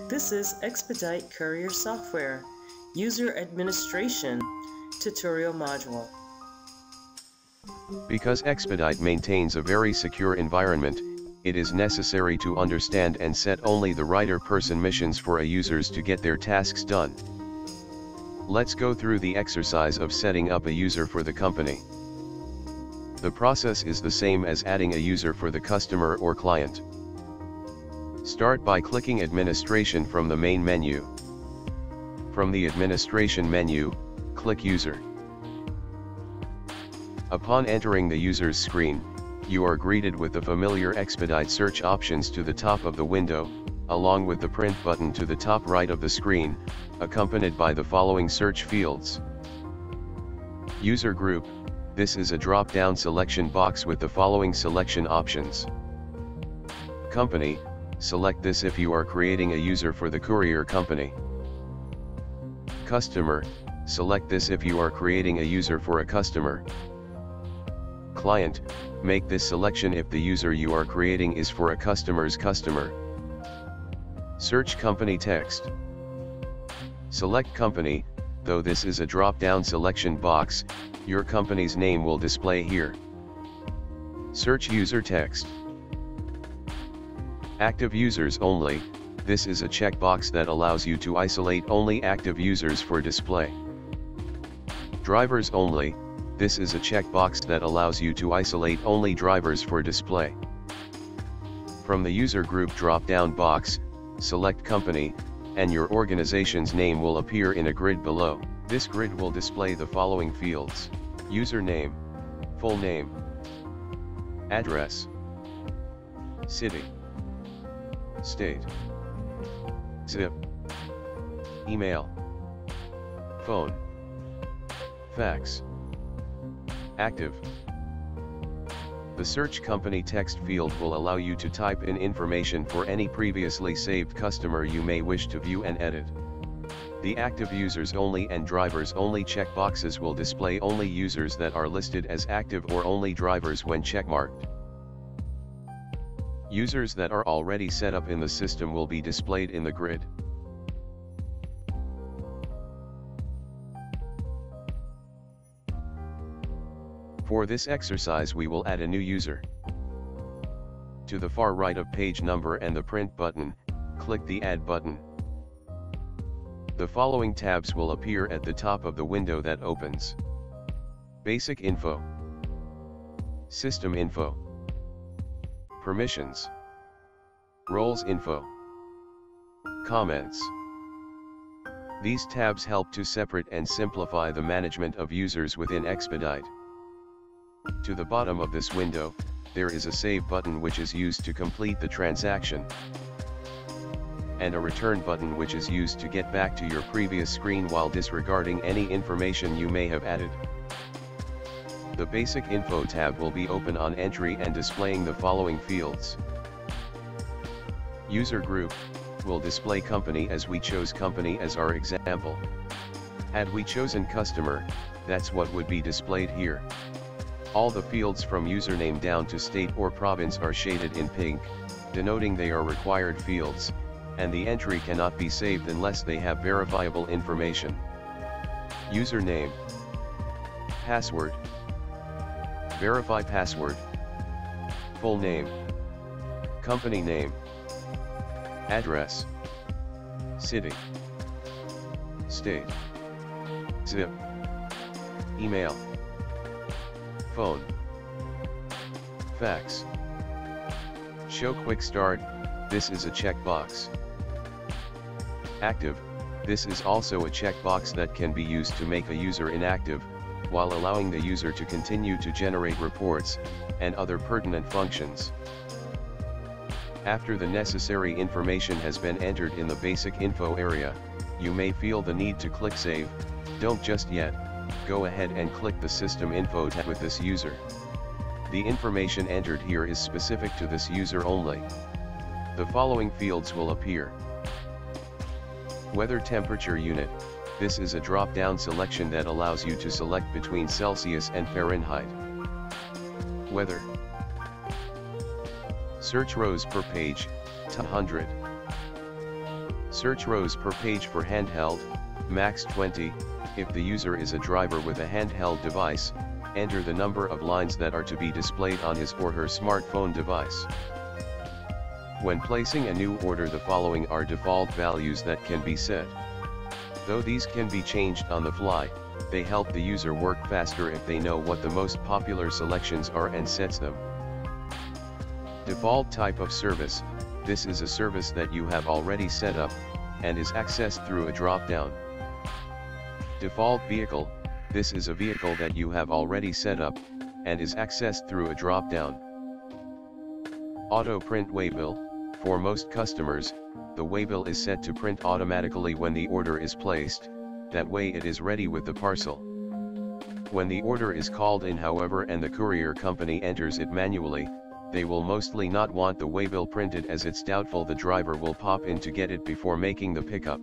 This is Xpeedite Courier Software User Administration Tutorial Module. Because Xpeedite maintains a very secure environment, it is necessary to understand and set only the right permissions for a users to get their tasks done. Let's go through the exercise of setting up a user for the company. The process is the same as adding a user for the customer or client. Start by clicking Administration from the main menu. From the Administration menu, click User. Upon entering the user's screen, you are greeted with the familiar Xpeedite search options to the top of the window, along with the print button to the top right of the screen, accompanied by the following search fields. User Group, this is a drop-down selection box with the following selection options. Company, select this if you are creating a user for the courier company. Customer, select this if you are creating a user for a customer. Client, make this selection if the user you are creating is for a customer's customer. Search company text. Select company, though this is a drop-down selection box, your company's name will display here. Search user text. Active users only, this is a checkbox that allows you to isolate only active users for display. Drivers only, this is a checkbox that allows you to isolate only drivers for display. From the user group drop-down box, select company, and your organization's name will appear in a grid below. This grid will display the following fields: username, full name, address, city, state, zip, email, phone, fax, active. The search company text field will allow you to type in information for any previously saved customer you may wish to view and edit. The active users only and drivers only checkboxes will display only users that are listed as active or only drivers when checkmarked. Users that are already set up in the system will be displayed in the grid. For this exercise we will add a new user. To the far right of page number and the print button, click the Add button. The following tabs will appear at the top of the window that opens: Basic Info, System Info, Permissions, Roles Info, Comments. These tabs help to separate and simplify the management of users within Xpeedite. To the bottom of this window, there is a Save button which is used to complete the transaction, and a Return button which is used to get back to your previous screen while disregarding any information you may have added. The Basic Info tab will be open on entry and displaying the following fields. User Group will display company as we chose company as our example. Had we chosen customer, that's what would be displayed here. All the fields from username down to state or province are shaded in pink, denoting they are required fields, and the entry cannot be saved unless they have verifiable information. Username, password, verify password, full name, company name, address, city, state, zip, email, phone, fax. Show Quick Start, this is a checkbox. Active, this is also a checkbox that can be used to make a user inactive, while allowing the user to continue to generate reports, and other pertinent functions. After the necessary information has been entered in the basic info area, you may feel the need to click Save. Don't just yet. Go ahead and click the System Info tab with this user. The information entered here is specific to this user only. The following fields will appear. Weather Temperature Unit, this is a drop-down selection that allows you to select between Celsius and Fahrenheit. Weather. Search rows per page, 100. Search rows per page for handheld, max 20. If the user is a driver with a handheld device, enter the number of lines that are to be displayed on his or her smartphone device. When placing a new order, the following are default values that can be set. Though these can be changed on the fly, they help the user work faster if they know what the most popular selections are and sets them. Default type of service. This is a service that you have already set up, and is accessed through a drop-down. Default vehicle. This is a vehicle that you have already set up, and is accessed through a drop-down. Auto print waybill. For most customers, the waybill is set to print automatically when the order is placed, that way it is ready with the parcel. When the order is called in, however, and the courier company enters it manually, they will mostly not want the waybill printed, as it's doubtful the driver will pop in to get it before making the pickup.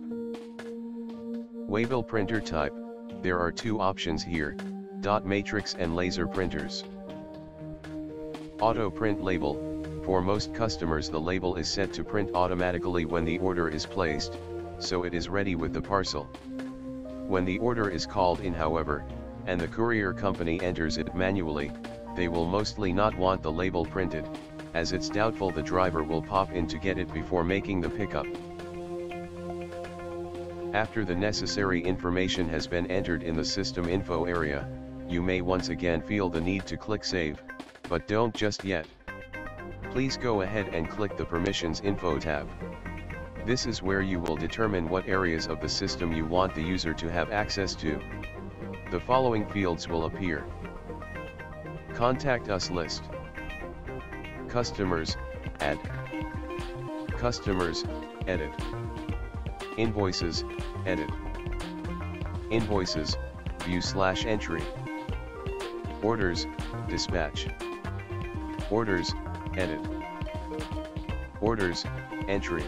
Waybill printer type. There are two options here, dot matrix and laser printers. Auto print label. For most customers, the label is set to print automatically when the order is placed, so it is ready with the parcel. When the order is called in, however, and the courier company enters it manually, they will mostly not want the label printed, as it's doubtful the driver will pop in to get it before making the pickup. After the necessary information has been entered in the system info area, you may once again feel the need to click Save, but don't just yet. Please go ahead and click the Permissions Info tab. This is where you will determine what areas of the system you want the user to have access to. The following fields will appear. Contact Us list. Customers, Add. Customers, Edit. Invoices, Edit. Invoices, View/Entry. Orders, Dispatch. Orders, Edit. Orders, Entry.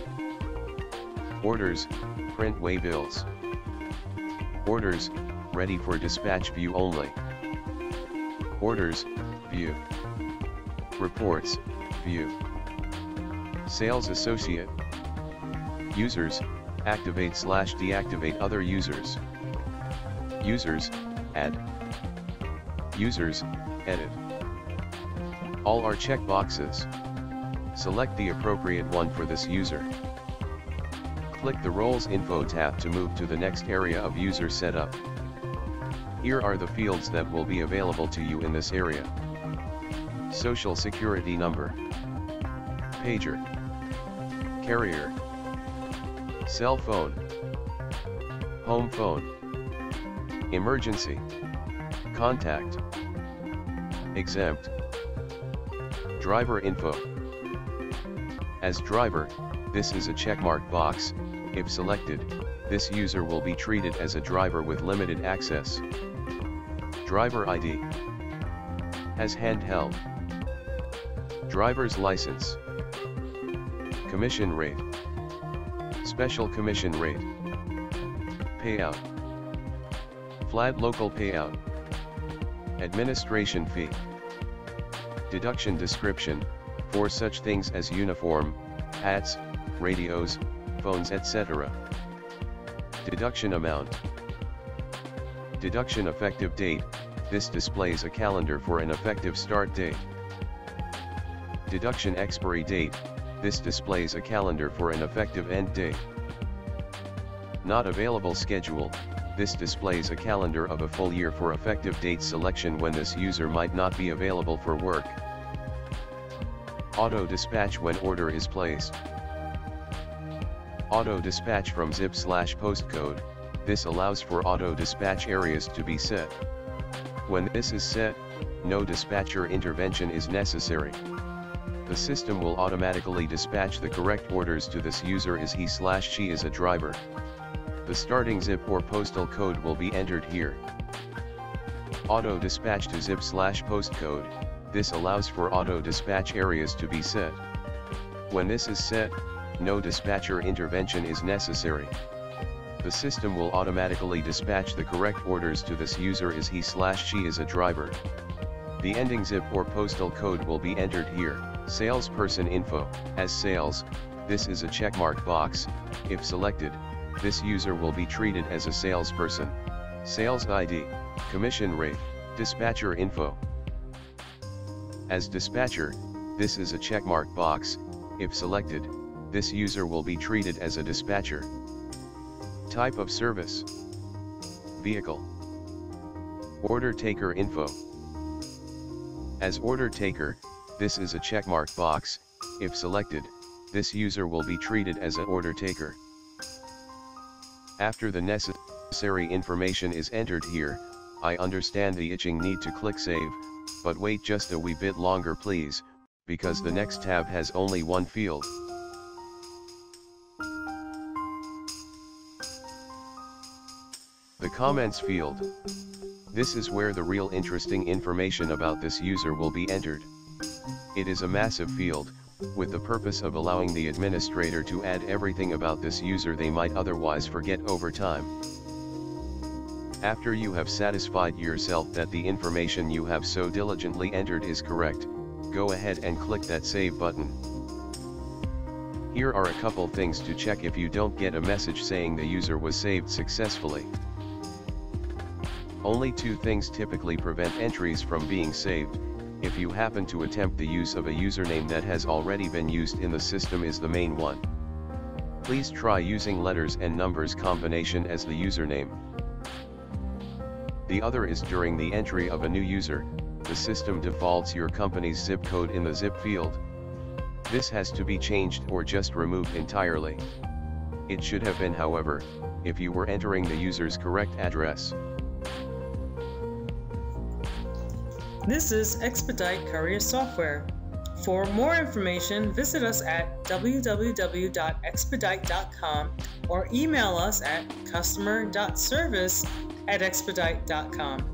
Orders, Print waybills. Orders, Ready for dispatch, view only. Orders, View. Reports, View. Sales Associate. Users, Activate/deactivate other users. Users, Add. Users, Edit. All are checkboxes. Select the appropriate one for this user. Click the Roles Info tab to move to the next area of user setup. Here are the fields that will be available to you in this area. Social Security number. Pager. Carrier. Cell phone. Home phone. Emergency. Contact. Exempt. Driver info. As driver, this is a checkmark box. If selected, this user will be treated as a driver with limited access. Driver ID. As handheld. Driver's license. Commission rate. Special commission rate. Payout. Flat local payout. Administration fee. Deduction description, for such things as uniform, hats, radios, phones, etc. Deduction amount. Deduction effective date. This displays a calendar for an effective start date. Deduction expiry date. This displays a calendar for an effective end date. Not available schedule. This displays a calendar of a full year for effective date selection when this user might not be available for work. Auto dispatch when order is placed. Auto dispatch from zip/postcode. This allows for auto dispatch areas to be set. When this is set, no dispatcher intervention is necessary. The system will automatically dispatch the correct orders to this user as he/she is a driver. The starting zip or postal code will be entered here. Auto dispatch to zip/postcode. This allows for auto dispatch areas to be set. When this is set, no dispatcher intervention is necessary. The system will automatically dispatch the correct orders to this user as he/she is a driver. The ending zip or postal code will be entered here. Salesperson info. As sales, this is a checkmark box. If selected, this user will be treated as a salesperson. Sales ID, commission rate, dispatcher info. As dispatcher, this is a checkmark box. If selected, this user will be treated as a dispatcher. Type of service: vehicle. Order taker info. As order taker, this is a checkmark box. If selected, this user will be treated as an order taker. After the necessary information is entered here, I understand the itching need to click save, but wait just a wee bit longer please, because the next tab has only one field. The comments field. This is where the real interesting information about this user will be entered. It is a massive field, with the purpose of allowing the administrator to add everything about this user they might otherwise forget over time. After you have satisfied yourself that the information you have so diligently entered is correct, go ahead and click that save button. Here are a couple things to check if you don't get a message saying the user was saved successfully. Only two things typically prevent entries from being saved. If you happen to attempt the use of a username that has already been used in the system is the main one. Please try using letters and numbers combination as the username. The other is during the entry of a new user, the system defaults your company's zip code in the zip field. This has to be changed or just removed entirely. It should have been, however, if you were entering the user's correct address. This is Xpeedite Courier Software. For more information, visit us at www.xpeedite.com or email us at customer.service@xpeedite.com.